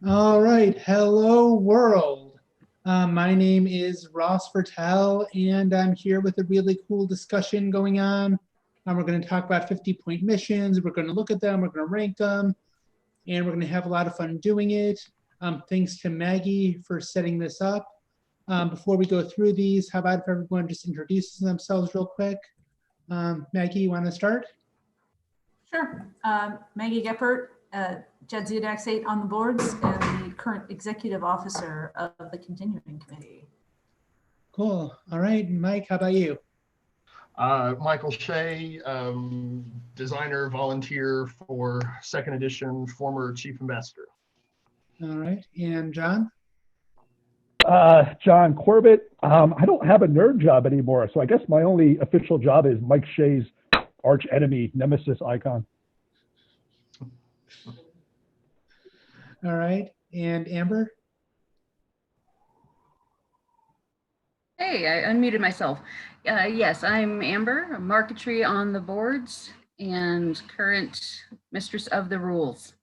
All right, hello world. My name is Ross Vertel, and I'm here with a really cool discussion going on. We're going to talk about 50-point missions. We're going to look at them, we're going to rank them, and we're going to have a lot of fun doing it. Thanks to Maggie for setting this up. Before we go through these, how about if everyone just introduces themselves real quick? Maggie, you want to start? Sure. Maggie Geppert, Jadzia Dax 8 on the boards, and the current executive officer of the continuing committee. Cool. All right, Mike, how about you? Michael Shea, designer, volunteer for second edition, former chief ambassador. All right, and John? John Corbett. I don't have a nerd job anymore, so I guess my only official job is Mike Shea's arch enemy, nemesis icon. All right, and Amber? Hey, I unmuted myself. Yes, I'm Amber, marquetry on the boards and current mistress of the rules.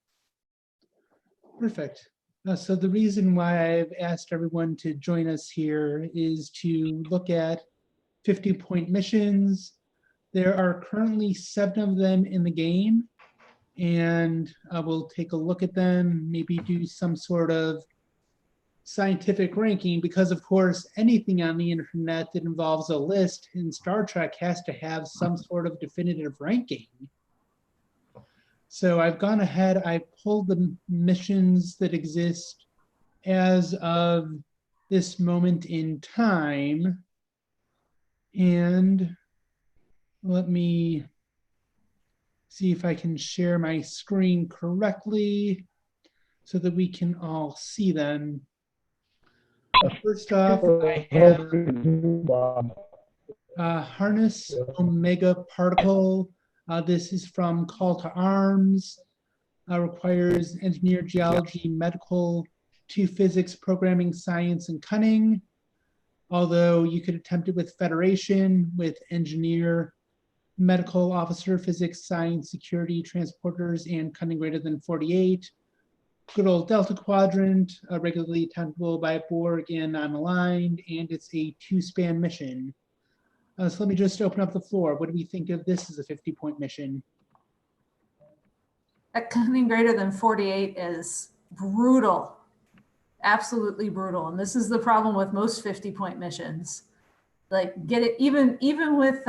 Perfect. So the reason why I've asked everyone to join us here is to look at 50-point missions. There are currently 7 of them in the game, and we'll take a look at them, maybe do some sort of scientific ranking, because of course anything on the internet that involves a list in Star Trek has to have some sort of definitive ranking. So I've gone ahead, I pulled the missions that exist as of this moment in time, and let me see if I can share my screen correctly so that we can all see them. First off, I have Harness Omega Particle. This is from Call to Arms. Requires engineer, geology, medical, 2 physics, programming, science, and cunning. Although you could attempt it with Federation, with engineer, medical officer, physics, science, security, transporters, and cunning greater than 48. Good old Delta Quadrant, regularly attemptable by Borg and non-aligned, and it's a 2-span mission. So let me just open up the floor. What do we think of this as a 50-point mission? That cunning greater than 48 is brutal, absolutely brutal. And this is the problem with most 50-point missions. Like, get it even with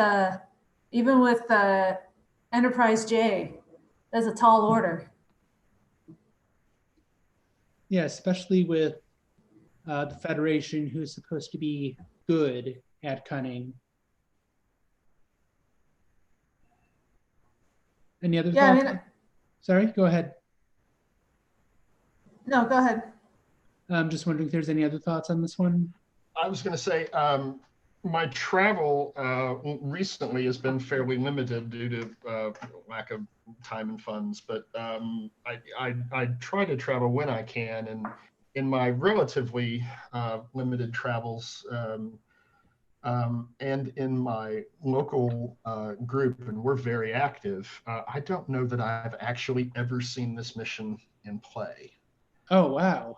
Enterprise J, that's a tall order. Yeah, especially with the Federation, who's supposed to be good at cunning. Any other thoughts? I mean, sorry, go ahead. No, go ahead. I'm just wondering if there's any other thoughts on this one. I was going to say, my travel recently has been fairly limited due to lack of time and funds, but I try to travel when I can, and in my relatively limited travels and in my local group, and we're very active, I don't know that I've actually ever seen this mission in play. Oh, wow.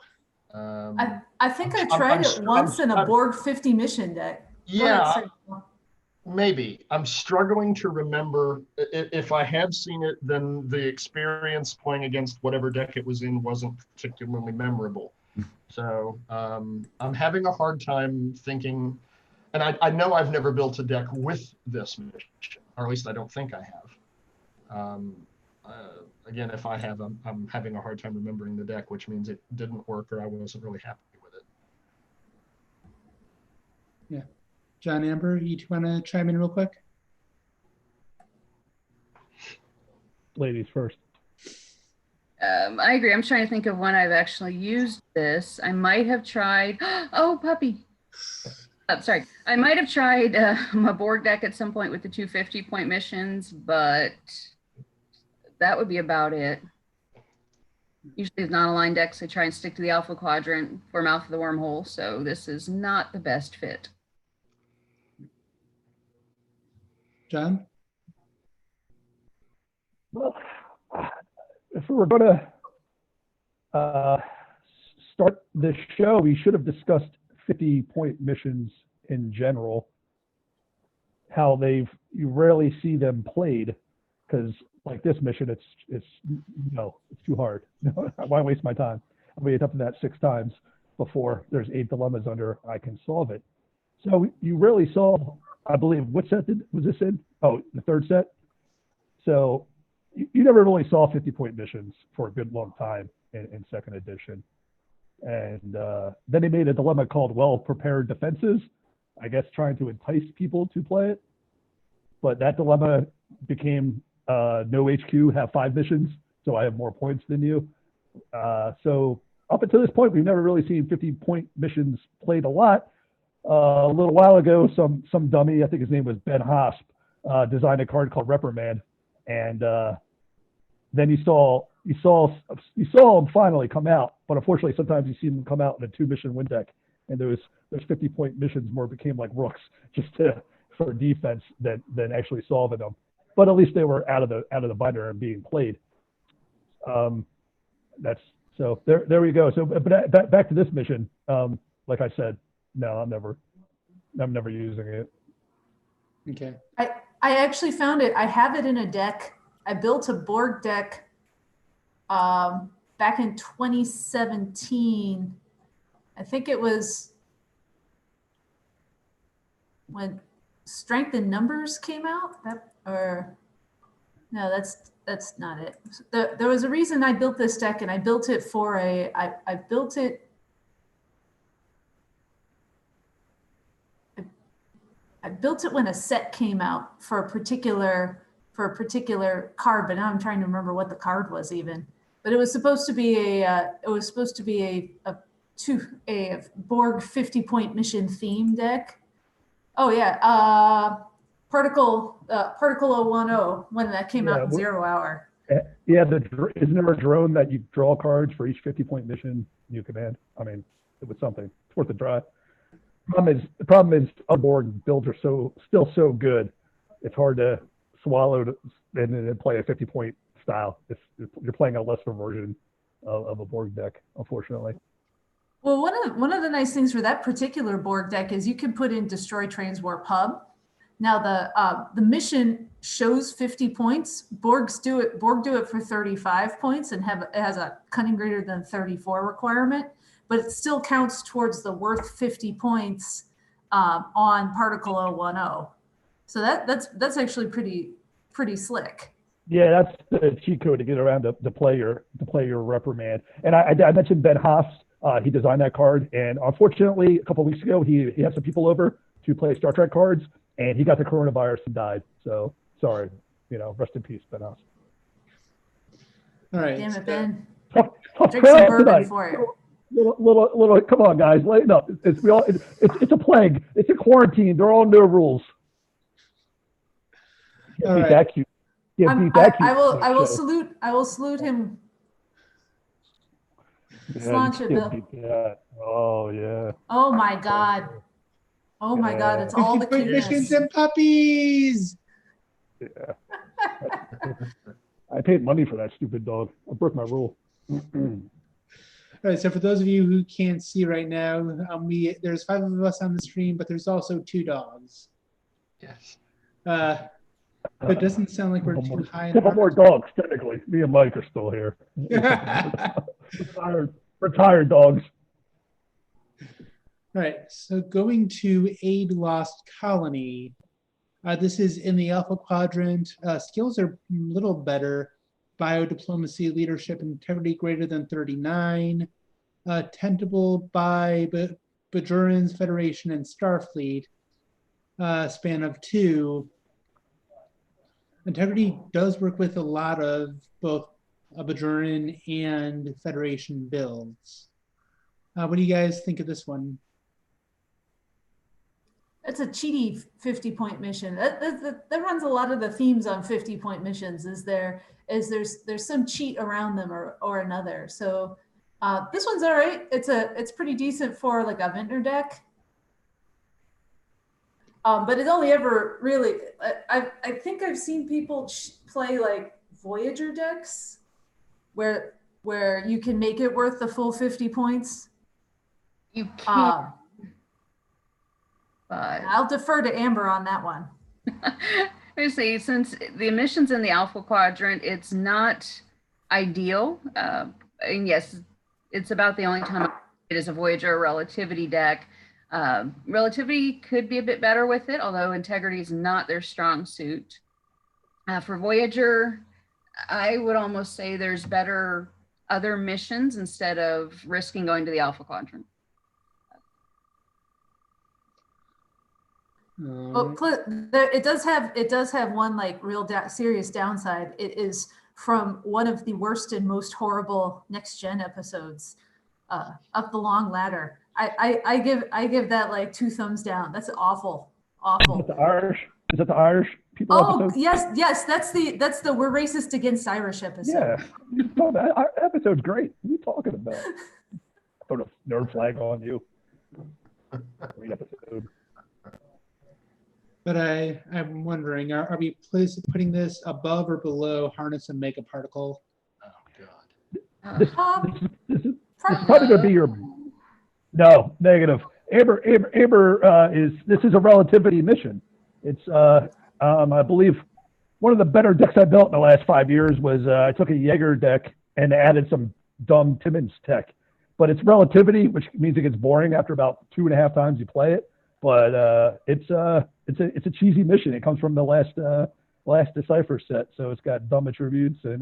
I think I tried it once in a Borg 50 mission deck. Yeah, maybe. I'm struggling to remember. If I have seen it, then the experience playing against whatever deck it was in wasn't particularly memorable. So I'm having a hard time thinking, and I know I've never built a deck with this mission, or at least I don't think I have. Again, if I have, I'm having a hard time remembering the deck, which means it didn't work or I wasn't really happy with it. Yeah. John, Amber, you two want to chime in real quick? Ladies first. I agree. I'm trying to think of when I've actually used this. I might have tried, oh, puppy. Sorry. I might have tried my Borg deck at some point with the 250-point missions, but that would be about it. Usually with non-aligned decks, I try and stick to the Alpha Quadrant for Mouth of the Wormhole, so this is not the best fit. John? Well, if we were going to start this show, we should have discussed 50-point missions in general. How you rarely see them played, because like this mission, it's too hard. Why waste my time? I'll be up to that 6 times before there's 8 dilemmas under I can solve it. So you rarely saw, I believe, what set was this in? Oh, the 3rd set. So you never really saw 50-point missions for a good long time in 2nd edition. And then they made a dilemma called well-prepared defenses, I guess trying to entice people to play it. But that dilemma became no HQ, have 5 missions, so I have more points than you. So up until this point, we've never really seen 50-point missions played a lot. A little while ago, some dummy, I think his name was Ben Hosp, designed a card called Reprimand, and then you saw them finally come out. But unfortunately, sometimes you see them come out in a 2-mission win deck, and those 50-point missions more became like rooks, just for defense than actually solving them. But at least they were out of the binder and being played. That's so there we go. So but back to this mission. Like I said, no, I'm never using it. Okay. I actually found it. I have it in a deck. I built a Borg deck back in 2017. I think it was when Strength in Numbers came out. No, that's not it. There was a reason I built this deck, and I built it for I built it. I built it when a set came out for a particular card, but now I'm trying to remember what the card was even. But it was supposed to be a Borg 50-point mission theme deck. Oh yeah, Particle 010 when that came out in 0 hour. Yeah, isn't there a drone that you draw cards for each 50-point mission you command? I mean, it was something. It's worth a try. The problem is Borg builds are still so good. It's hard to swallow and play a 50-point style. You're playing a lesser version of a Borg deck, unfortunately. Well, one of the nice things for that particular Borg deck is you can put in Destroy Trains Warp Hub. Now the mission shows 50 points. Borg do it for 35 points and it has a cunning greater than 34 requirement, but it still counts towards the worth 50 points on Particle 010. So that's actually pretty slick. Yeah, that's the cheat code to get around to play your Reprimand. And I mentioned Ben Haas. He designed that card, and unfortunately, a couple of weeks ago, he had some people over to play Star Trek cards, and he got the coronavirus and died. So sorry, rest in peace, Ben Haas. All right. Damn it, Ben. Tough Drink some crowd bourbon tonight. for it. Little, come on, guys, lighten up. It's a plague. It's a quarantine. There are no rules. All right. That cute. I will salute him. Slaunch it, Bill. Oh yeah. Oh my God. Oh my God. It's all the 50-point cuteness. missions and puppies. Yeah. I paid money for that stupid dog. I broke my rule. All right, so for those of you who can't see right now, there's 5 of us on the stream, but there's also 2 dogs. Yes. But it doesn't sound like we're too high. Couple more dogs, technically. Me and Mike are still here. Retired dogs. All right, so going to Aid Lost Colony. This is in the Alpha Quadrant. Skills are a little better. Biodiplomacy, leadership, integrity greater than 39. Tentable by Bajorans, Federation, and Starfleet. Span of 2. Integrity does work with a lot of both Bajoran and Federation builds. What do you guys think of this one? It's a cheaty 50-point mission. That runs a lot of the themes on 50-point missions. There's some cheat around them or another. So this one's all right. It's pretty decent for like a Vintner deck. But it's only ever really. I think I've seen people play like Voyager decks, where you can make it worth the full 50 points. You can't, Um, but I'll defer to Amber on that one. I say, since the emissions in the alpha quadrant, it's not ideal. And yes, it's about the only time it is a Voyager relativity deck. Relativity could be a bit better with it, although integrity is not their strong suit. For Voyager, I would almost say there's better other missions instead of risking going to the alpha quadrant. Well, it does have one like real serious downside. It is from one of the worst and most horrible next gen episodes, Up the Long Ladder. I give that like 2 thumbs down. That's awful. Is it the Irish? Is it the Irish people Oh episode? yes, that's the we're racist against Irish episode. Yeah. No, that episode's great. What are you talking about? Put a nerd flag on you. Great episode. But I'm wondering, are we putting this above or below Harness and Megaparticle? Oh, God. This Um, is probably going to be your. No, negative. Amber this is a relativity mission. It's I believe one of the better decks I built in the last 5 years was I took a Jaeger deck and added some dumb Timmins tech, but it's relativity, which means it gets boring after about 2.5 times you play it. But it's a cheesy mission. It comes from the last Decipher set, so it's got dumb attributes, and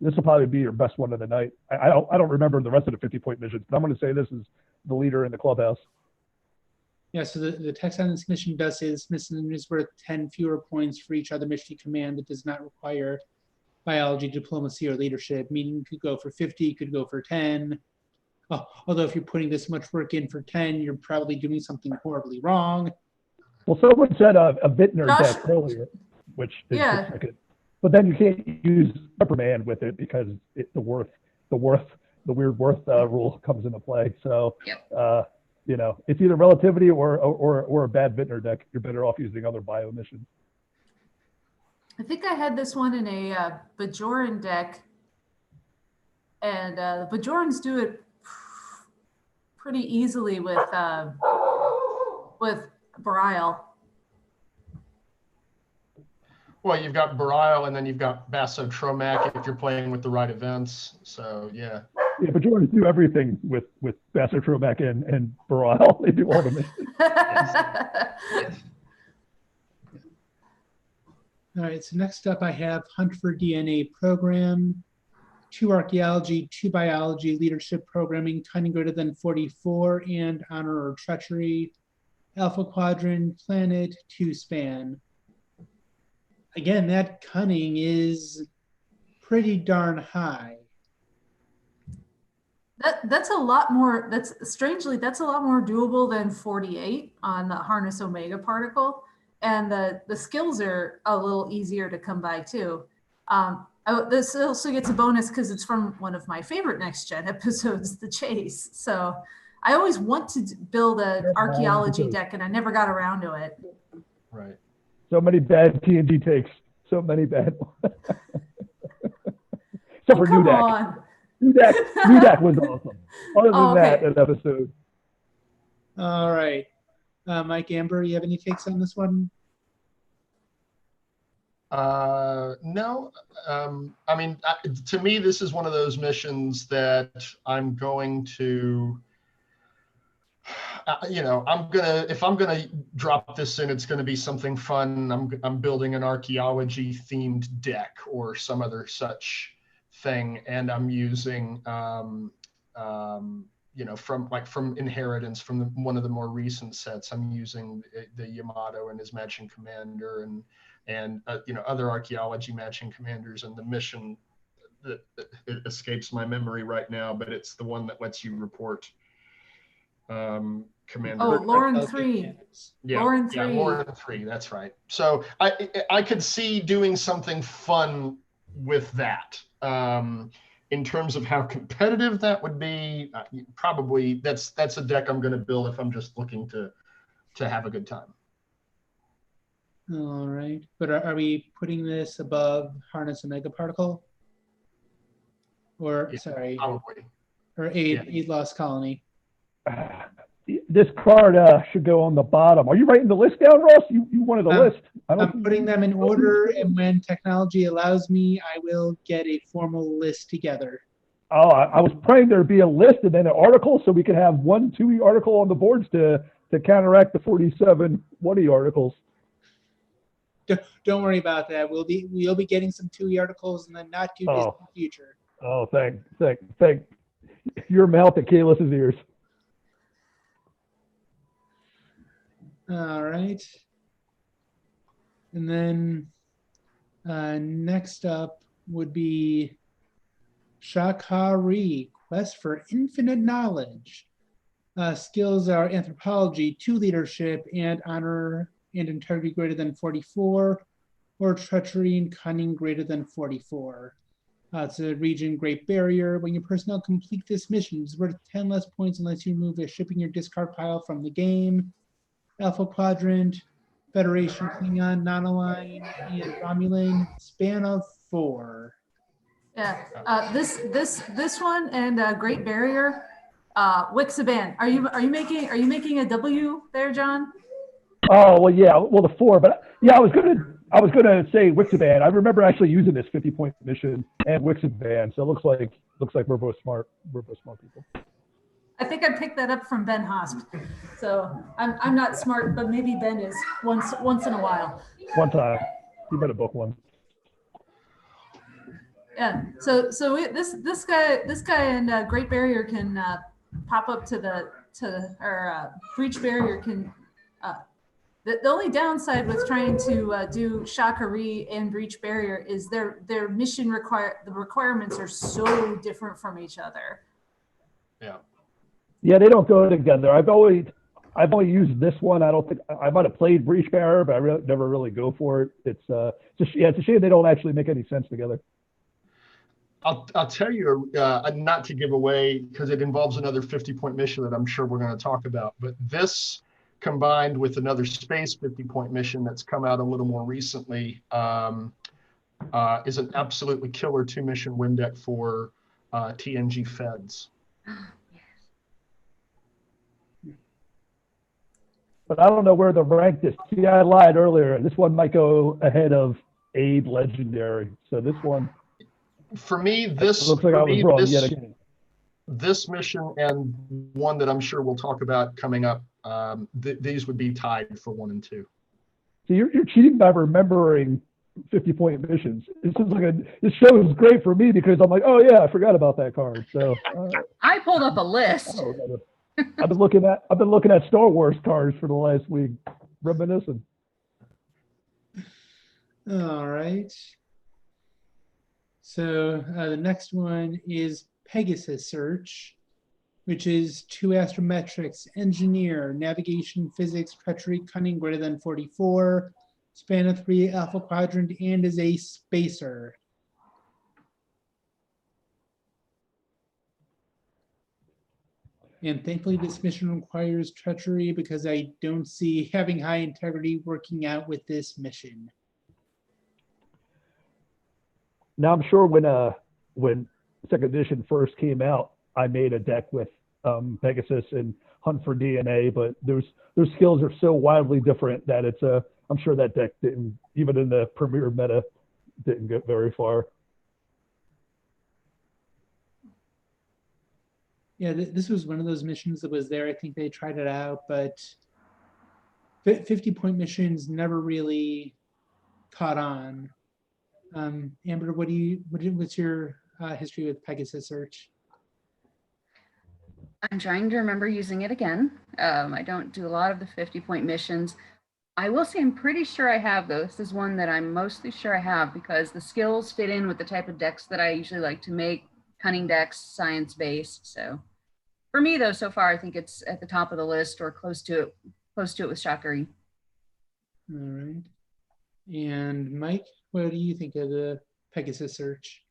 this will probably be your best one of the night. I don't remember the rest of the 50-point missions, but I'm going to say this is the leader in the clubhouse. Yeah, so the text on this mission does say this mission is worth 10 fewer points for each other mission command that does not require biology, diplomacy, or leadership, meaning you could go for 50, you could go for 10. Although if you're putting this much work in for 10, you're probably doing something horribly wrong. Well, someone said a Vintner Josh- deck earlier, which is Yeah. good. But then you can't use Superman with it because the weird worth rule comes into play. So, Yep. It's either relativity or a bad Vintner deck. You're better off using other bio missions. I think I had this one in a Bajoran deck, and the Bajorans do it pretty easily with Barial. Well, you've got Barial, and then you've got Basso Tromac if you're playing with the right events. So, yeah. Yeah, but Jordan do everything with Basso Tromac and Baral. They do all the missions. All right, so next up I have Hunt for DNA program, 2 archaeology, 2 biology, leadership programming, cunning greater than 44, and honor or treachery, alpha quadrant, planet, 2 span. Again, that cunning is pretty darn high. That's a lot more. That's a lot more doable than 48 on the Harness Omega particle, and the skills are a little easier to come by too. This also gets a bonus because it's from one of my favorite next gen episodes, The Chase. So I always want to build an archaeology deck, and I never got around to it. Right. So many bad TNG takes. So many bad ones. Except for Come New Deck. on. New Deck was awesome. Other than that, an episode. All right. Mike, Amber, you have any takes on this one? No. I mean, to me, this is one of those missions that I'm going to, if I'm gonna drop this in, it's gonna be something fun. I'm building an archaeology themed deck or some other such thing, and I'm using from Inheritance, from one of the more recent sets. I'm using the Yamato and his matching commander and other archaeology matching commanders, and the mission that it escapes my memory right now, but it's the one that lets you report commander. Oh, Lauren 3. Yeah, Lauren 3. Yeah, Lauren 3. That's right. So I could see doing something fun with that. In terms of how competitive that would be, probably that's a deck I'm going to build if I'm just looking to have a good time. All right, but are we putting this above Harness Omega Particle? Or, Yeah, sorry, probably. or Aid Lost Colony? this card should go on the bottom. Are you writing the list down, Ross? You wanted a list. I don't I'm putting them in order, and when technology allows me, I will get a formal list together. Oh, I was praying there'd be a list and then an article so we could have 1 2E article on the boards to counteract the 47 1E articles. Don't worry about that. We'll be getting some 2E articles in the not too distant future. Oh, thank your mouth at Kalis's ears. All right. And then next up would be Shakari, Quest for Infinite Knowledge. Skills are Anthropology, 2 Leadership, and Honor and Integrity greater than 44, or Treachery and Cunning greater than 44. It's a region Great Barrier. When your personnel complete this mission, it's worth 10 less points unless you remove a shipping your discard pile from the game. Alpha Quadrant, Federation, Klingon, Non-Aligned, and Romulan, span of 4. Yeah, this one and Great Barrier, Wixaban. Are you making a W there, John? Oh well, yeah, well the 4, but yeah, I was gonna say Wixaban. I remember actually using this 50-point mission and Wixaban, so it looks like we're both smart. We're both smart people. I think I picked that up from Ben Hosp. So I'm not smart, but maybe Ben is once in a while. One time, you better book one. Yeah. So this guy and Great Barrier can pop up to Breach Barrier can. The only downside with trying to do Shakari and Breach Barrier is their mission the requirements are so different from each other. Yeah. Yeah, they don't go together. I've only used this one. I don't think I might have played Breach Barrier, but I never really go for it. It's a shame they don't actually make any sense together. I'll tell you, not to give away because it involves another 50-point mission that I'm sure we're going to talk about, but this combined with another space 50-point mission that's come out a little more recently is an absolutely killer 2-mission win deck for TNG Feds. But I don't know where to rank this. See, I lied earlier. This one might go ahead of Aid Legendary. So this one. For me, this looks like I was wrong yet again. This mission and one that I'm sure we'll talk about coming up, these would be tied for 1 and 2. So you're cheating by remembering 50-point missions. This show is great for me because I'm like, oh yeah, I forgot about that card. So I pulled up a list. I've been looking at Star Wars cards for the last week, reminiscing. All right. So the next one is Pegasus Search, which is 2 Astrometrics, Engineer, Navigation, Physics, Treachery, Cunning greater than 44, span of 3, Alpha Quadrant, and is a spacer. And thankfully, this mission requires Treachery because I don't see having high integrity working out with this mission. Now, I'm sure when second edition first came out, I made a deck with Pegasus and Hunt for DNA, but those skills are so wildly different that I'm sure that deck didn't, even in the premier meta, didn't get very far. Yeah, this was one of those missions that was there. I think they tried it out, but 50-point missions never really caught on. Amber, what's your history with Pegasus Search? I'm trying to remember using it again. I don't do a lot of the 50-point missions. I will say I'm pretty sure I have those. This is one that I'm mostly sure I have because the skills fit in with the type of decks that I usually like to make, cunning decks, science-based. So for me, though, so far, I think it's at the top of the list or close to it with Shakari. All right. And Mike, what do you think of the Pegasus Search?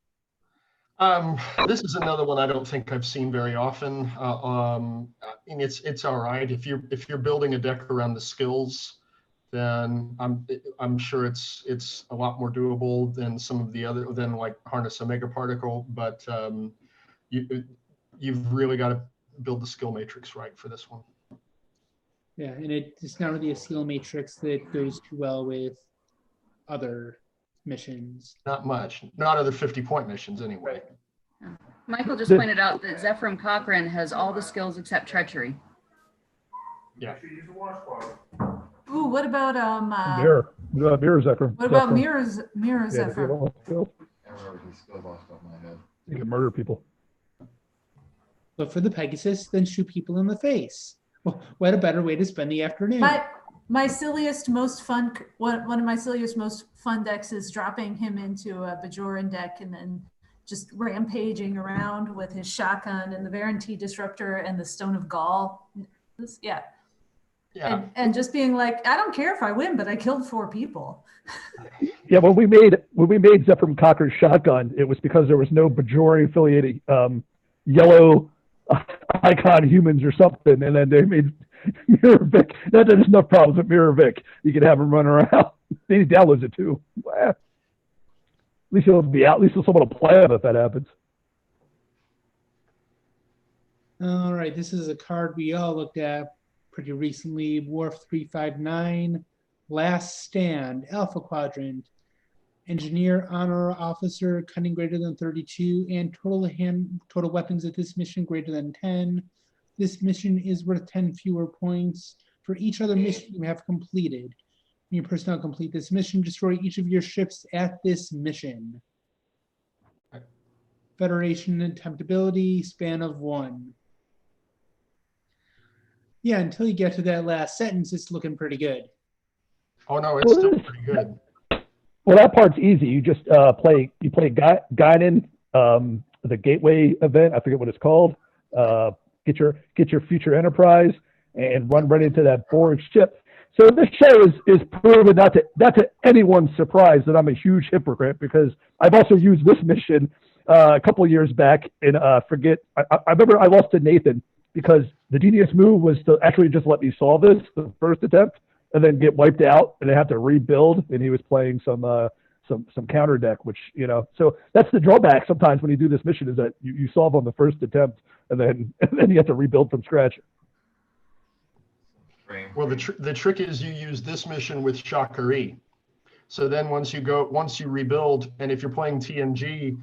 This is another one I don't think I've seen very often. And it's all right if you're building a deck around the skills, then I'm sure it's a lot more doable than some of the other than like Harness Omega Particle. But you've really got to build the skill matrix right for this one. Yeah, and it's not really a skill matrix that goes too well with other missions. Not much, not other 50-point missions anyway. Michael just The- pointed out that Zephyr Cochrane has all the skills except treachery. Yeah. Ooh, what about Mirror. Mirror Zephyr. what about Zephyr. Mirror Yeah, does he have Zephyr? all the skills? You can murder people. But for the Pegasus, then shoot people in the face. Well, what a better way to spend the afternoon. My silliest, most fun, one of my silliest, most fun decks is dropping him into a Bajoran deck and then just rampaging around with his shotgun and the Varanti Disruptor and the Stone of Gaul. Yeah. Yeah. And just being like, I don't care if I win, but I killed 4 people. Yeah, when we made Zephyr Cocker's shotgun, it was because there was no Bajori affiliated yellow icon humans or something, and then they made Mirror Vic. There's enough problems with Mirror Vic. You could have him run around. Then he downloads it too. Well, at least he'll be out. At least someone will play him if that happens. All right, this is a card we all looked at pretty recently. Wharf 359, Last Stand, Alpha Quadrant, Engineer, Honor Officer, Cunning greater than 32, and total weapons at this mission greater than 10. This mission is worth 10 fewer points for each other mission you have completed. When your personnel complete this mission, destroy each of your ships at this mission. Federation attemptability, span of 1. Yeah, until you get to that last sentence, it's looking pretty good. Oh no, it's still pretty good. Well, that part's easy. You just play Guinan, the Gateway event. I forget what it's called. Get your future Enterprise and run right into that Borg ship. So this show is proven not to anyone's surprise that I'm a huge hypocrite, because I've also used this mission a couple of years back and I remember I lost to Nathan because the genius move was to actually just let me solve this the first attempt and then get wiped out and then have to rebuild, and he was playing some counter deck, which, so that's the drawback sometimes when you do this mission, is that you solve on the first attempt and then you have to rebuild from scratch. Well, the trick is you use this mission with Shakari. So then once you rebuild, and if you're playing TNG,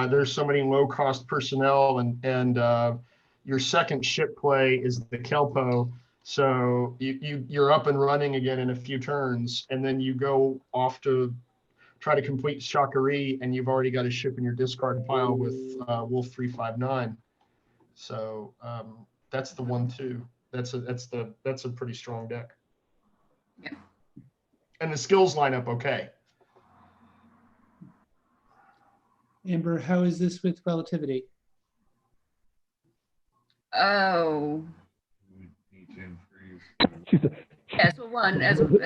there's so many low-cost personnel, and your second ship play is the Kelpo. So you're up and running again in a few turns, and then you go off to try to complete Shakari, and you've already got a ship in your discard pile with Wolf 359. So that's the 1/2. That's a pretty strong deck. Yeah. And the skills line up okay. Amber, how is this with relativity? Oh. Yes, well,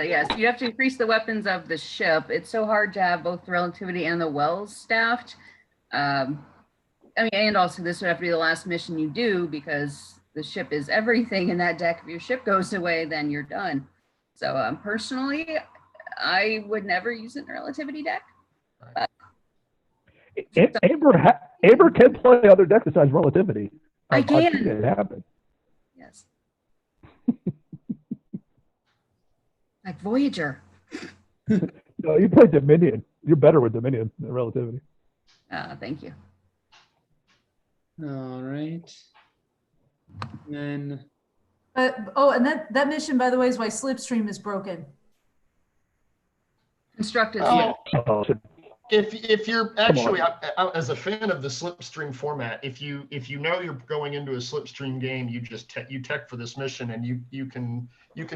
yes, you have to increase the weapons of the ship. It's so hard to have both the relativity and the wells staffed. And also this would have to be the last mission you do, because the ship is everything in that deck. If your ship goes away, then you're done. So personally, I would never use it in a relativity deck. But Amber can play other decks besides relativity. I can. I've seen it happen. Yes. Like Voyager. No, you play Dominion. You're better with Dominion than relativity. Thank you. All right. And then, And that mission, by the way, is why Slipstream is broken. Constructed. Oh, Oh, so if you're actually, as a fan of the Slipstream format, if you know you're going into a Slipstream game, you just you tech for this mission, and you can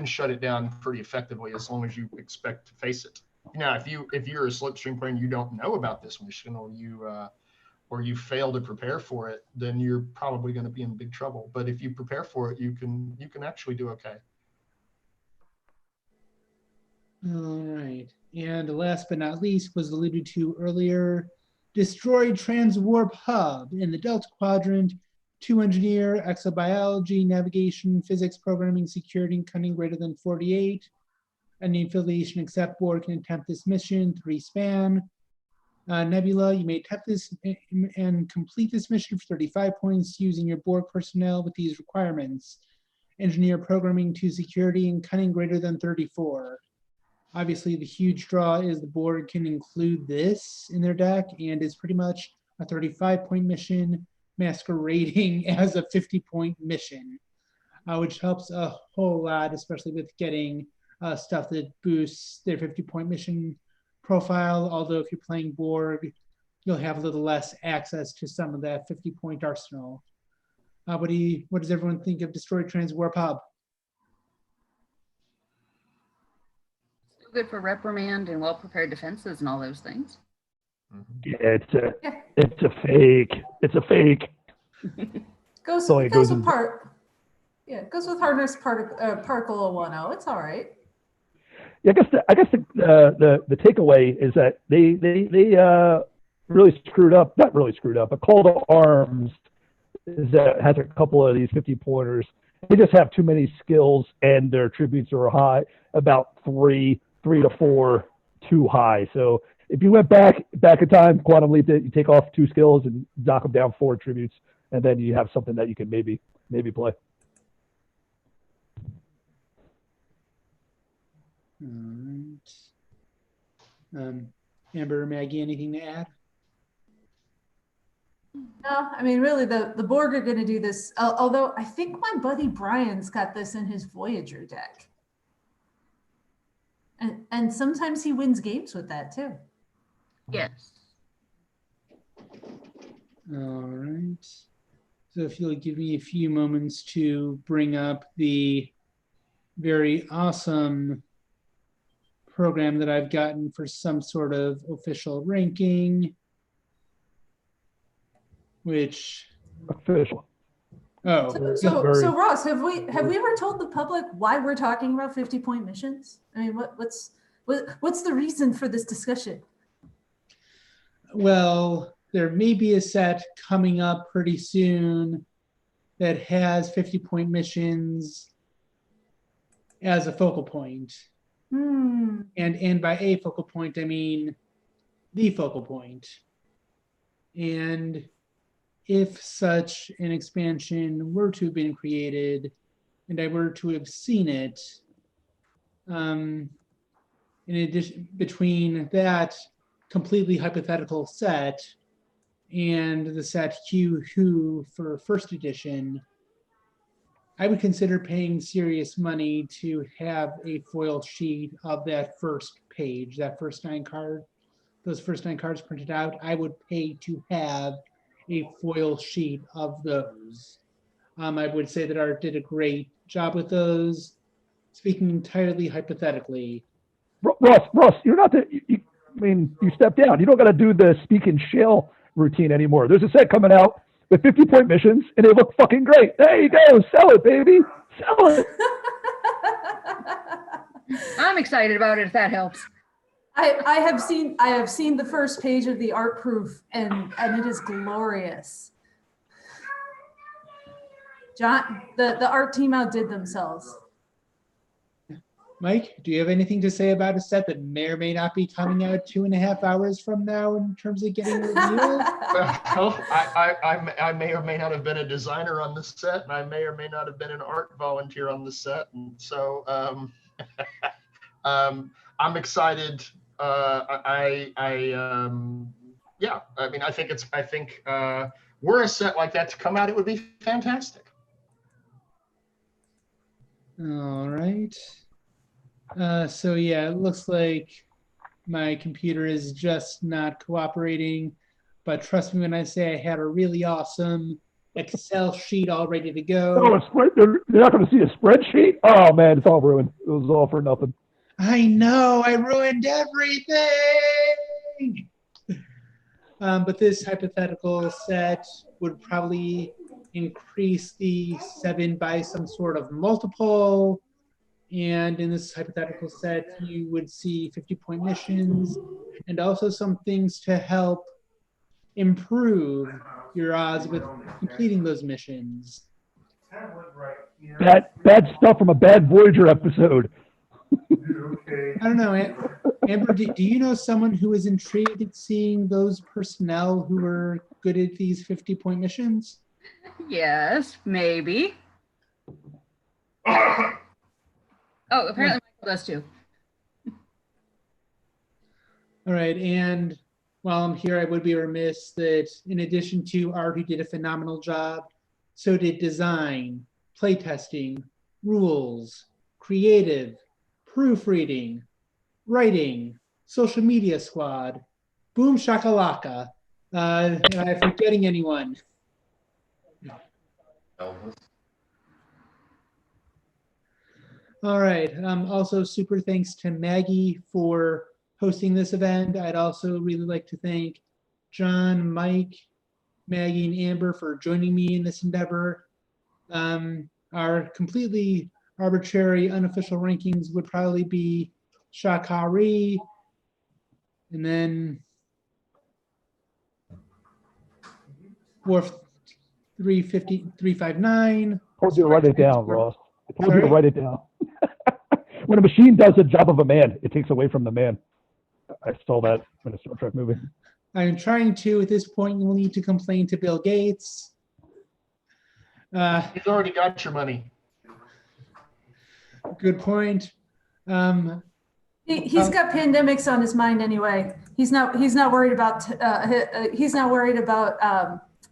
shut it down pretty effectively as long as you expect to face it. Now, if you're a Slipstream player and you don't know about this mission, or you fail to prepare for it, then you're probably going to be in big trouble. But if you prepare for it, you can actually do okay. all right. And last but not least, was alluded to earlier, destroy Transwarp Hub in the Delta Quadrant, 2 engineer, exobiology, navigation, physics, programming, security, and cunning greater than 48. Any affiliation except Borg can attempt this mission, 3 span. Nebula, you may attempt this and complete this mission for 35 points using your Borg personnel with these requirements. engineer programming to security and cunning greater than 34. Obviously, the huge draw is the board can include this in their deck, and it's pretty much a 35-point mission masquerading as a 50-point mission, which helps a whole lot, especially with getting stuff that boosts their 50-point mission profile. Although if you're playing Borg, you'll have a little less access to some of that 50-point arsenal. What does everyone think of Destroy Trans Warp Hub? Still good for reprimand and well-prepared defenses and all those things. Yeah, it's a fake. It's a fake. Goes So it goes with in- it goes with hardness particle 10. It's all right. Yeah, I guess the takeaway is that they really screwed up. Not really screwed up, but Call to Arms is that has a couple of these 50-pointers. They just have too many skills, and their attributes are high, about 3 to 4 too high. So if you went back in time, Quantum Leap it, you take off 2 skills and knock them down 4 attributes, and then you have something that you can maybe play. All right. Amber, Maggie, anything to add? No, I mean, really, the Borg are going to do this. Although I think my buddy Brian's got this in his Voyager deck, and sometimes he wins games with that too. Yes. All right. So if you'll give me a few moments to bring up the very awesome program that I've gotten for some sort of official ranking, which Official. So Ross, have we ever told the public why we're talking about 50-point missions? I mean, what's the reason for this discussion? Well, there may be a set coming up pretty soon that has 50-point missions as a focal point. And by a focal point, I mean the focal point. And if such an expansion were to have been created and I were to have seen it, in addition, between that completely hypothetical set and the set Q Who for first edition, I would consider paying serious money to have a foil sheet of that first page, that first 9 card, those first 9 cards printed out. I would pay to have a foil sheet of those. I would say that Art did a great job with those. Speaking entirely hypothetically. Ross, you're not you stepped down. You don't got to do the speak and shell routine anymore. There's a set coming out with 50-point missions, and they look fucking great. There you go. Sell it, baby. Sell it. I'm excited about it if that helps. I have seen the first page of the art proof, and it is glorious. John, the art team outdid themselves. Mike, do you have anything to say about a set that may or may not be coming out 2.5 hours from now in terms of getting reviewed? Well, I may or may not have been a designer on the set, and I may or may not have been an art volunteer on the set, and so I'm excited. Yeah, I mean, I think were a set like that to come out, it would be fantastic. All right. So yeah, it looks like my computer is just not cooperating, but trust me when I say I had a really awesome Excel sheet all ready to go. Oh, they're not going to see a spreadsheet? Oh, man, it's all ruined. It was all for nothing. I know, I ruined everything. But this hypothetical set would probably increase the 7 by some sort of multiple. And in this hypothetical set, you would see 50-point missions and also some things to help improve your odds with completing those missions. Bad stuff from a bad Voyager episode. I don't know, Amber, do you know someone who is intrigued at seeing those personnel who are good at these 50-point missions? Yes, maybe. Oh, apparently Michael does too. All right, and while I'm here, I would be remiss that in addition to Art, who did a phenomenal job, so did design, playtesting, rules, creative, proofreading, writing, social media squad, boom shakalaka. Am I forgetting anyone? Elvis. All right. Also, super thanks to Maggie for hosting this event. I'd also really like to thank John, Mike, Maggie, and Amber for joining me in this endeavor. Our completely arbitrary unofficial rankings would probably be Shakari, and then Wharf 359. Told you to write it down, Ross. I told you to Sorry? write it down. When a machine does the job of a man, it takes away from the man. I saw that in a Star Trek movie. I'm trying to, at this point, you will need to complain to Bill Gates. He's already got your money. Good point. He's got pandemics on his mind anyway. He's not worried about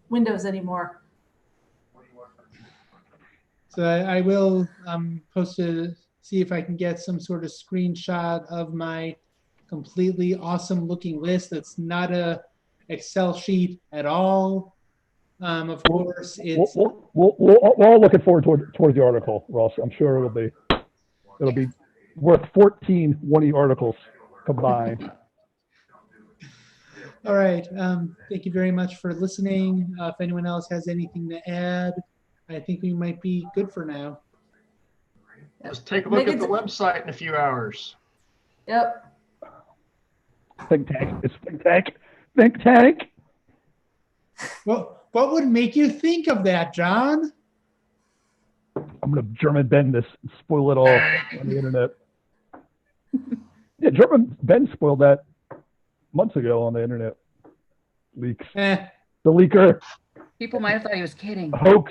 Windows anymore. So I will post to see if I can get some sort of screenshot of my completely awesome looking list. That's not a Excel sheet at all. Of course, it's We're all looking forward toward the article, Ross. I'm sure it'll be worth 14 one-e articles combined. all right. Thank you very much for listening. If anyone else has anything to add, I think we might be good for now. Just take a look at the Megan's- website in a few hours. Yep. Think tank. It's think tank. Think tank. Well, what would make you think of that, John? I'm gonna German bend this and spoil it all on the internet. Yeah, German Ben spoiled that months ago on the internet. Leaks. Eh, The leaker, People might have thought he was kidding. hoax.